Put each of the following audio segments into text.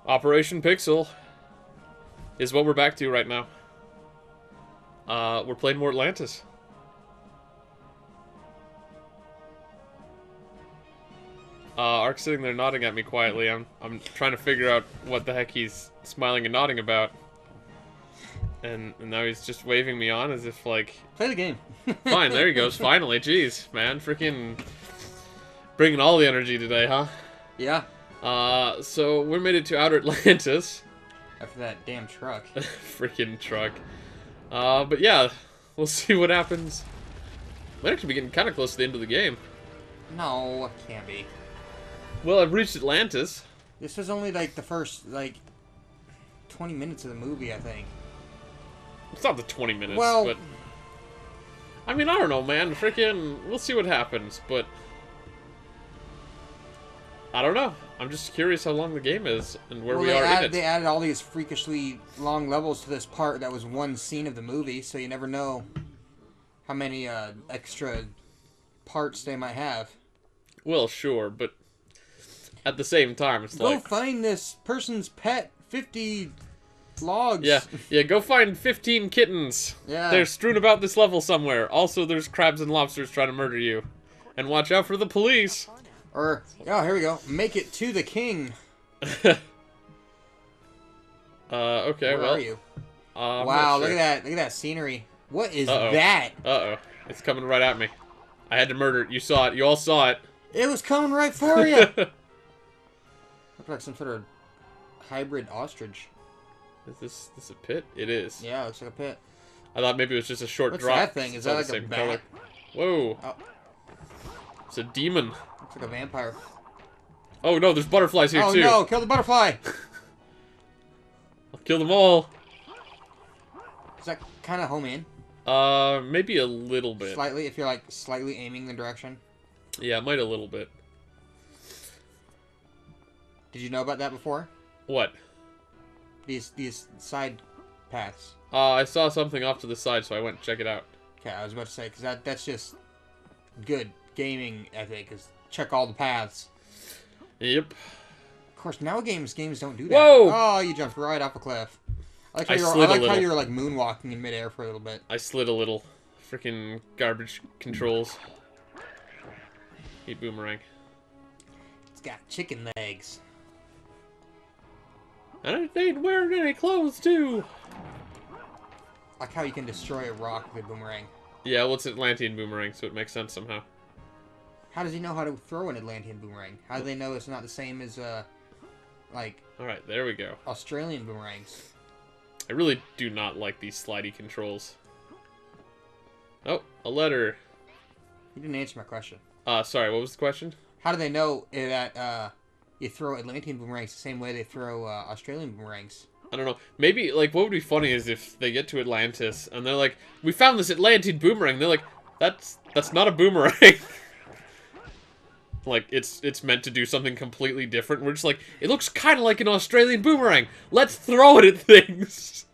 Operation Pixel is what we're back to right now. We're playing more Atlantis. Ark's sitting there nodding at me quietly. I'm trying to figure out what the heck he's smiling and nodding about. And now he's just waving me on as if, like... Play the game. Fine, there he goes, finally. Jeez, man. Freaking bringing all the energy today, huh? Yeah. So we made it to Outer Atlantis. After that damn truck. Freaking truck. But yeah, we'll see what happens. Might actually be getting kind of close to the end of the game. No, can't be. Well, I've reached Atlantis. This was only like the first, 20 minutes of the movie, I think. It's not the 20 minutes, well, but... I mean, I don't know, man. Freaking... We'll see what happens, but... I don't know. I'm just curious how long the game is and where we are in it. They added all these freakishly long levels to this part that was one scene of the movie, so you never know how many extra parts they might have. Well, sure, but at the same time, it's like... Go find this person's pet 50 logs. Yeah, go find 15 kittens. Yeah. They're strewn about this level somewhere. Also, there's crabs and lobsters trying to murder you. And watch out for the police. Or, oh, here we go. Make it to the king. Okay, Where well... are you? I'm Wow, not look sure. at that. Look at that scenery. What is that? Uh-oh. It's coming right at me. I had to murder it. You saw it. You all saw it. It was coming right for you. Looks like some sort of hybrid ostrich. Is this a pit? It is. Yeah, looks like a pit. I thought maybe it was just a short What's drop. that thing? Is It's that all like the a same bat? color. Whoa. Oh. It's a demon. Looks like a vampire. Oh no, there's butterflies here Oh too. no, kill the butterfly! I'll kill them all. Is that kind of home in? Maybe a little bit. Slightly, if you're like slightly aiming the direction. Yeah, might a little bit. Did you know about that before? What? These side paths. I saw something off to the side, so I went to check it out. Okay, I was about to say, because that's just good gaming ethic, is check all the paths. Yep. Of course, now games don't do that. Whoa! Oh, you jumped right off a cliff. I like how, you were like moonwalking in midair for a little bit. I slid a little. Freaking garbage controls. Eat boomerang. It's got chicken legs. And I ain't wearing any clothes, too. I like how you can destroy a rock with a boomerang. Yeah, well, it's an Atlantean boomerang, so it makes sense somehow. How does he know how to throw an Atlantean boomerang? How do they know it's not the same as, like... Alright, there we go. Australian boomerangs? I really do not like these slidey controls. Oh, a letter. You didn't answer my question. Sorry, what was the question? How do they know that, you throw Atlantean boomerangs the same way they throw, Australian boomerangs? I don't know. Maybe, like, what would be funny is if they get to Atlantis, and they're like, we found this Atlantean boomerang. They're like, that's not a boomerang. Like, it's meant to do something completely different. We're just like, it looks kind of like an Australian boomerang. Let's throw it at things.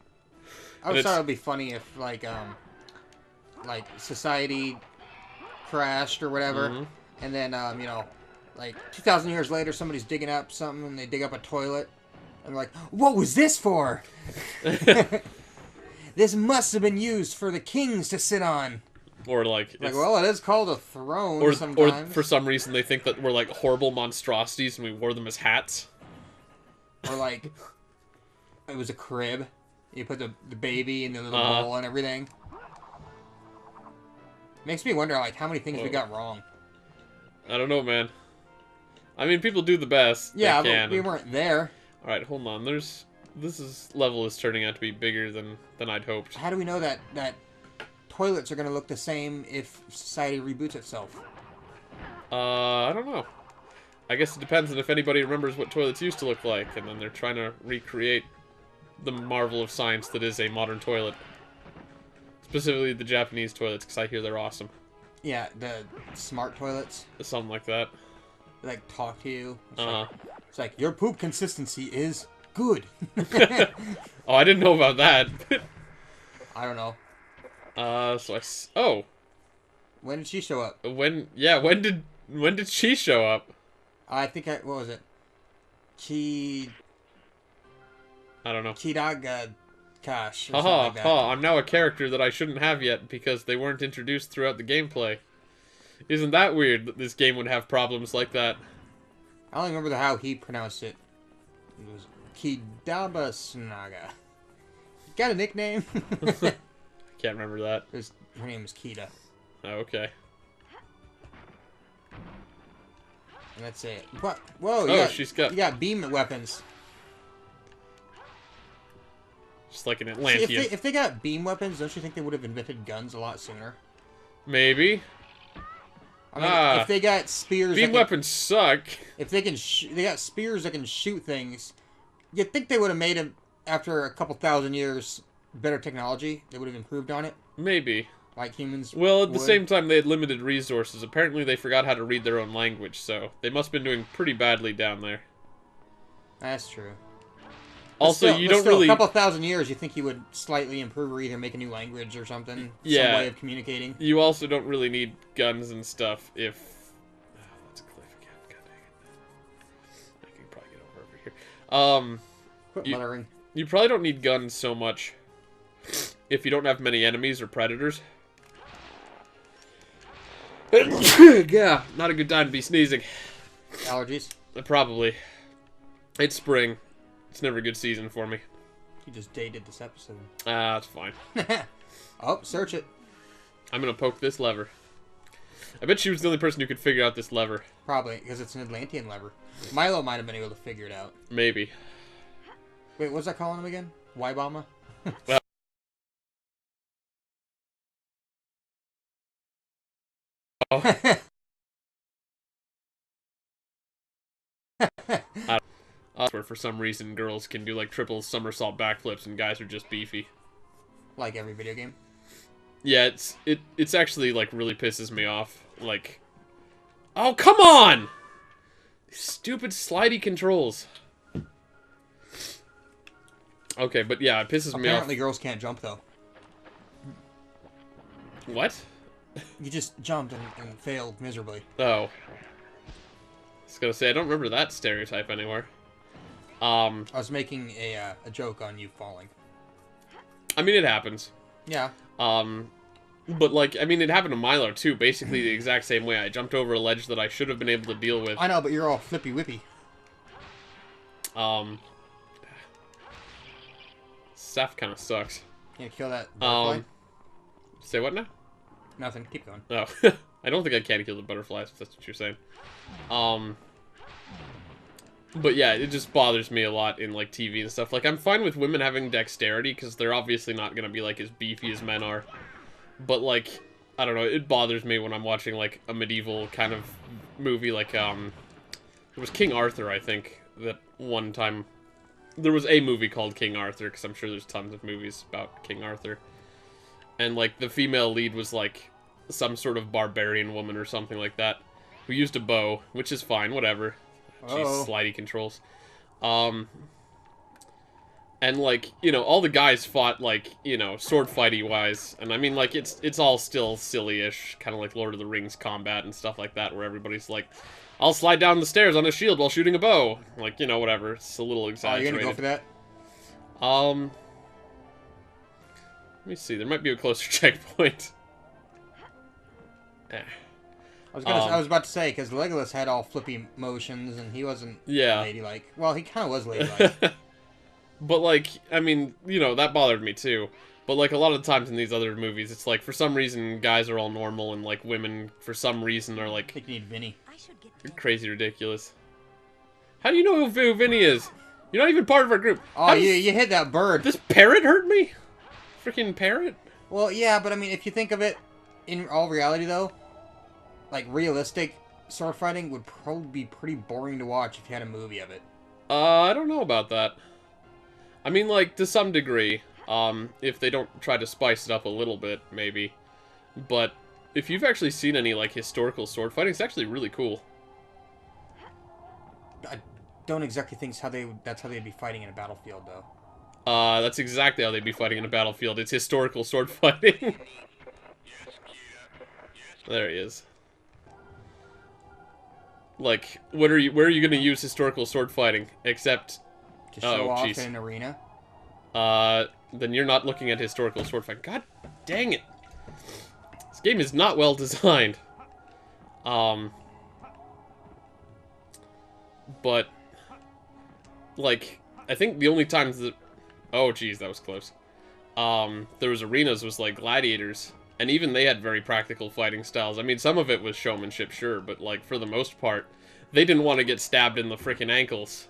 I always thought it would be funny if, like society crashed or whatever, and then, you know, like, 2,000 years later, somebody's digging up something, and they dig up a toilet, and they're like, what was this for? This must have been used for the kings to sit on. Or, like... well, it is called a throne or sometimes. Or for some reason they think that we're, like, horrible monstrosities and we wore them as hats. Or, like, it was a crib. You put the baby in the little bowl and everything. Makes me wonder, like, how many things we got wrong. I don't know, man. I mean, people do the best yeah, they can. But we weren't there. Alright, hold on. Level is turning out to be bigger than I'd hoped. How do we know that toilets are going to look the same if society reboots itself? I don't know. I guess it depends on if anybody remembers what toilets used to look like, and then they're trying to recreate the marvel of science that is a modern toilet. Specifically the Japanese toilets, because I hear they're awesome. Yeah, the smart toilets. Something like that. They, like, talk to you. It's like, your poop consistency is good. Oh, I didn't know about that. I don't know. Oh. When did she show up? When did she show up? I think what was it? I don't know. Kidaga Kash or something Haha, like that. ha, I'm now a character that I shouldn't have yet because they weren't introduced throughout the gameplay. Isn't that weird that this game would have problems like that? I don't remember how he pronounced it. It was Kidaba Snaga. Got a nickname? Can't remember that. Her name is Kita. Oh, okay. And that's it. What? Whoa, you got beam weapons. Just like an See, Atlantean. if they got beam weapons, don't you think they would have invented guns a lot sooner? Maybe. I mean, if they got spears, beam weapons suck. If they got spears that can shoot things, you'd think they would have made them after a couple thousand years better technology. They would have improved on it. Maybe. Like humans. Well, at the same time, they had limited resources. Apparently, they forgot how to read their own language, so they must have been doing pretty badly down there. That's true. Also, you don't really... a couple thousand years, you think you would slightly improve or either make a new language or something. Yeah. Some way of communicating. You also don't really need guns and stuff if... Oh, that's a cliff again. God dang it. I can probably get over here. Quit muttering. You probably don't need guns so much if you don't have many enemies or predators. Yeah, not a good time to be sneezing. Allergies? Probably. It's spring. It's never a good season for me. You just dated this episode. Ah, that's fine. Oh, search it. I'm gonna poke this lever. I bet she was the only person who could figure out this lever. Probably, because it's an Atlantean lever. Milo might have been able to figure it out. Maybe. Wait, what's that calling him again? Wybama? Well, where for some reason girls can do like triple somersault backflips and guys are just beefy. Like every video game. Yeah, it's actually like really pisses me off. Like, oh come on! Stupid slidey controls. Okay, but yeah, it pisses me off. Apparently girls can't jump though. What? You just jumped and failed miserably. Oh. I was gonna say, I don't remember that stereotype anywhere. I was making a joke on you falling. I mean, it happens. Yeah. But like, I mean, it happened to Milo too, basically the exact same way. I jumped over a ledge that I should have been able to deal with. I know, but you're all flippy-whippy. Stuff kind of sucks. Can you kill that butterfly? Say what now? Nothing. Keep going. Oh, I don't think I can kill the butterflies, if that's what you're saying. But yeah, it just bothers me a lot in, like, TV and stuff. Like, I'm fine with women having dexterity, because they're obviously not gonna be, like, as beefy as men are. But, like, I don't know, it bothers me when I'm watching, like, a medieval kind of movie, like, it was King Arthur, I think, that one time... There was a movie called King Arthur, because I'm sure there's tons of movies about King Arthur. And, like, the female lead was, like, some sort of barbarian woman or something like that, who used a bow, which is fine, whatever. Jeez, slidey controls. And, like, you know, all the guys fought, like, you know, sword fighty-wise. And, I mean, like, it's all still silly-ish, kind of like Lord of the Rings combat and stuff like that, where everybody's like, I'll slide down the stairs on a shield while shooting a bow. Like, you know, whatever. It's a little exaggerated. Oh, you're gonna go for that? Let me see. There might be a closer checkpoint. I was about to say, because Legolas had all flippy motions, and he wasn't ladylike. Well, he kind of was ladylike. But, like, I mean, you know, that bothered me, too. But, like, a lot of the times in these other movies, it's like, for some reason, guys are all normal, and, like, women, for some reason, are, like... I think you need Vinny. Crazy ridiculous. How do you know who Vinny is? You're not even part of our group. Oh, you hit that bird. This parrot hurt me? Freaking parrot? Well, yeah, but, I mean, if you think of it, in all reality, though, like, realistic sword fighting would probably be pretty boring to watch if you had a movie of it. I don't know about that. I mean, like, to some degree, if they don't try to spice it up a little bit, maybe. But if you've actually seen any, like, historical sword fighting, it's actually really cool. I don't exactly think that's how they'd be fighting in a battlefield, though. That's exactly how they'd be fighting in a battlefield. It's historical sword fighting. There he is. Like, where are you going to use historical sword fighting? Except... To show off in an arena? then you're not looking at historical sword fighting. God dang it. This game is not well designed. But, like, I think the only times that... Oh, geez, that was close. There was arenas was, like, gladiators. And even they had very practical fighting styles. I mean, some of it was showmanship, sure. But, like, for the most part, they didn't want to get stabbed in the frickin' ankles.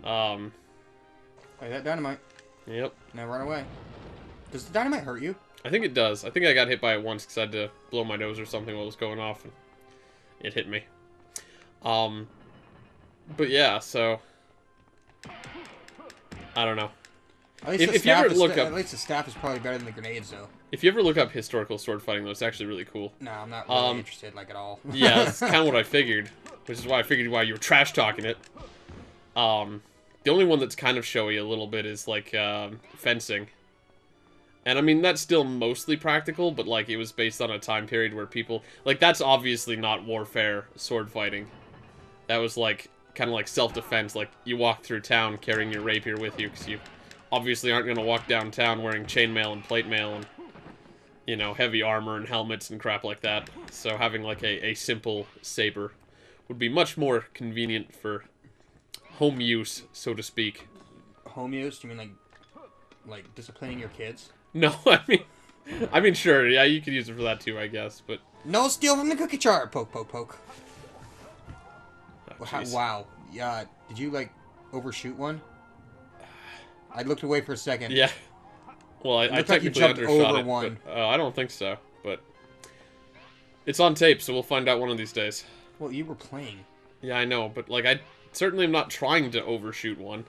Hey, that dynamite. Yep. Now run away. Does the dynamite hurt you? I think it does. I think I got hit by it once because I had to blow my nose or something while it was going off. And it hit me. But yeah, so... I don't know. At least, If you ever look up... At least the staff is probably better than the grenades, though. If you ever look up historical sword fighting, though, it's actually really cool. No, I'm not really interested, like, at all. Yeah, that's kind of what I figured. Which is why I figured why you were trash-talking it. The only one that's kind of showy a little bit is, like, fencing. And, I mean, that's still mostly practical, but, like, it was based on a time period where people... Like, that's obviously not warfare sword fighting. That was, like, kind of like self-defense. Like, you walk through town carrying your rapier with you, because you obviously aren't going to walk downtown wearing chainmail and plate mail and, you know, heavy armor and helmets and crap like that. So having, like, a simple saber would be much more convenient for home use, so to speak. Home use? You mean, like disciplining your kids? No, I mean, sure, yeah, you could use it for that too, I guess, but... No steal from the cookie jar! Poke, poke, poke. Oh, wow. Yeah, did you, like, overshoot one? I looked away for a second. Yeah. Well, I technically like undershot over it, one. but I don't think so, but... It's on tape, so we'll find out one of these days. Well, you were playing. Yeah, I know, but, like, I certainly am not trying to overshoot one.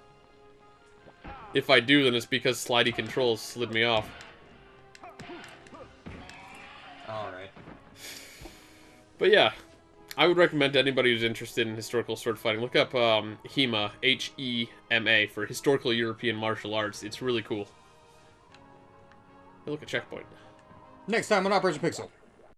If I do, then it's because slidey controls slid me off. Alright. But yeah, I would recommend to anybody who's interested in historical sword fighting, look up HEMA, H-E-M-A, for Historical European Martial Arts. It's really cool. Hey, look, a checkpoint. Next time on Operation Pixel.